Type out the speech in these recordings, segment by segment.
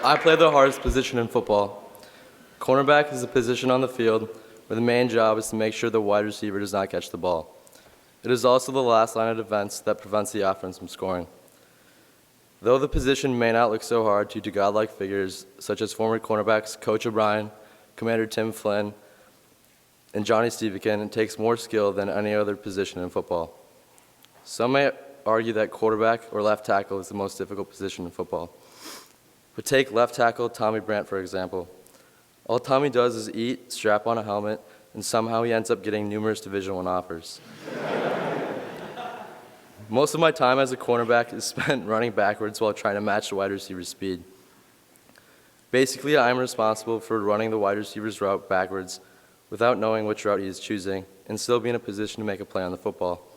I play the hardest position in football. Cornerback is a position on the field where the main job is to make sure the wide receiver does not catch the ball. It is also the last line of defense that prevents the offense from scoring. Though the position may not look so hard due to godlike figures such as former cornerbacks Coach O'Brien, Commander Tim Flynn, and Johnny Stevenson, it takes more skill than any other position in football. Some may argue that quarterback or left tackle is the most difficult position in football. But take left tackle Tommy Brandt, for example. All Tommy does is eat, strap on a helmet, and somehow he ends up getting numerous Division I offers. Most of my time as a cornerback is spent running backwards while trying to match the wide receiver's speed. Basically, I am responsible for running the wide receiver's route backwards without knowing which route he is choosing and still be in a position to make a play on the football.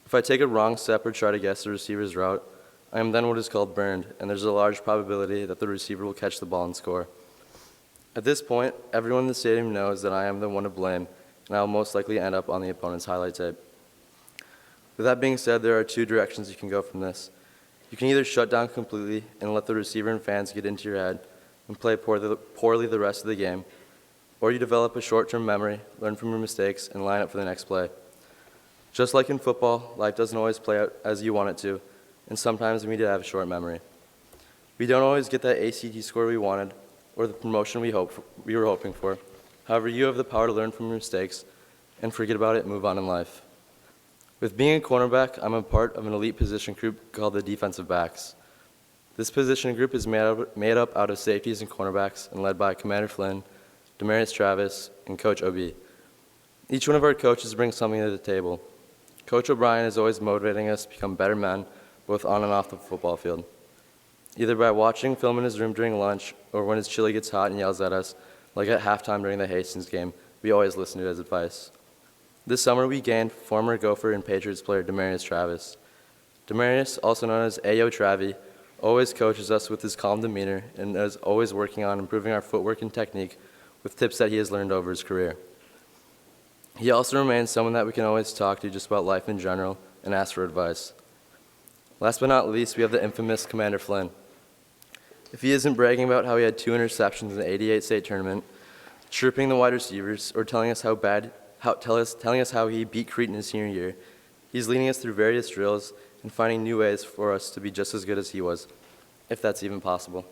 If I take a wrong step or try to guess the receiver's route, I am then what is called burned, and there's a large probability that the receiver will catch the ball and score. At this point, everyone in the stadium knows that I am the one to blame, and I will most likely end up on the opponent's highlight tape. With that being said, there are two directions you can go from this. You can either shut down completely and let the receiver and fans get into your head and play poorly the rest of the game, or you develop a short-term memory, learn from your mistakes, and line up for the next play. Just like in football, life doesn't always play out as you want it to, and sometimes we need to have a short memory. We don't always get that ACT score we wanted or the promotion we were hoping for. However, you have the power to learn from your mistakes and forget about it and move on in life. With being a cornerback, I'm a part of an elite position group called the defensive backs. This position group is made up out of safeties and cornerbacks and led by Commander Flynn, Demarius Travis, and Coach OB. Each one of our coaches brings something to the table. Coach O'Brien is always motivating us to become better men, both on and off the football field. Either by watching film in his room during lunch or when his chili gets hot and yells at us, like at halftime during the Hastings game, we always listen to his advice. This summer we gained former Gopher and Patriots player Demarius Travis. Demarius, also known as Ayo Travi, always coaches us with his calm demeanor and is always working on improving our footwork and technique with tips that he has learned over his career. He also remains someone that we can always talk to just about life in general and ask for advice. Last but not least, we have the infamous Commander Flynn. If he isn't bragging about how he had 2 interceptions in the '88 state tournament, chirping the wide receivers, or telling us how he beat Creighton his senior year, he's leading us through various drills and finding new ways for us to be just as good as he was, if that's even possible.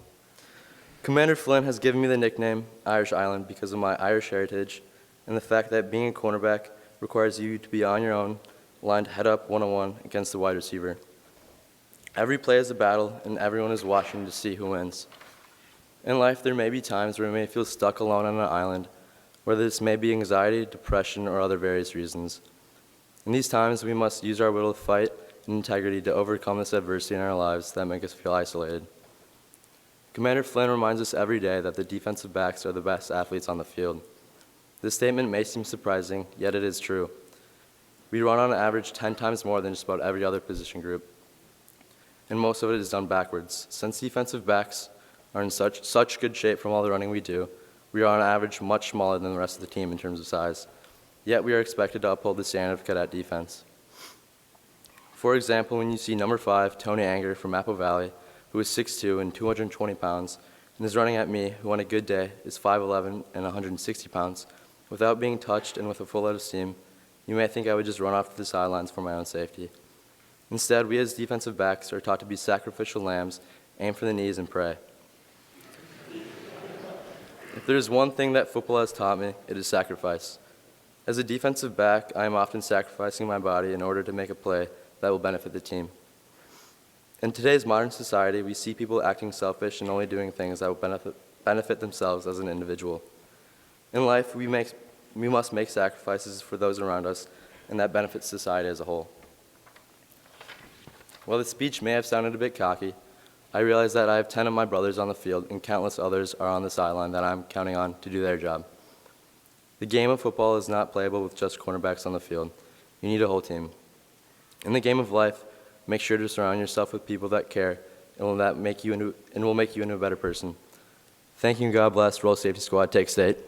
Commander Flynn has given me the nickname Irish Island because of my Irish heritage and the fact that being a cornerback requires you to be on your own, lined head up one-on-one against the wide receiver. Every play is a battle, and everyone is watching to see who wins. In life, there may be times where we may feel stuck alone on an island, whether this may be anxiety, depression, or other various reasons. In these times, we must use our will to fight and integrity to overcome this adversity in our lives that make us feel isolated. Commander Flynn reminds us every day that the defensive backs are the best athletes on the field. This statement may seem surprising, yet it is true. We run on average 10 times more than just about every other position group, and most of it is done backwards. Since defensive backs are in such good shape from all the running we do, we are on average much smaller than the rest of the team in terms of size, yet we are expected to uphold the standard of cadet defense. For example, when you see number 5, Tony Anger from Apple Valley, who is 6'2" and 220 pounds, and is running at me, who on a good day is 5'11" and 160 pounds, without being touched and with a full head of steam, you may think I would just run off to the sidelines for my own safety. Instead, we as defensive backs are taught to be sacrificial lambs, aim for the knees, and pray. If there is one thing that football has taught me, it is sacrifice. As a defensive back, I am often sacrificing my body in order to make a play that will benefit the team. In today's modern society, we see people acting selfish and only doing things that will benefit themselves as an individual. In life, we must make sacrifices for those around us, and that benefits society as a whole. While the speech may have sounded a bit cocky, I realize that I have 10 of my brothers on the field and countless others are on the sideline that I'm counting on to do their job. The game of football is not playable with just cornerbacks on the field. You need a whole team. In the game of life, make sure to surround yourself with people that care and will make you into a better person. Thank you and God bless. Roll Safety Squad. Take state.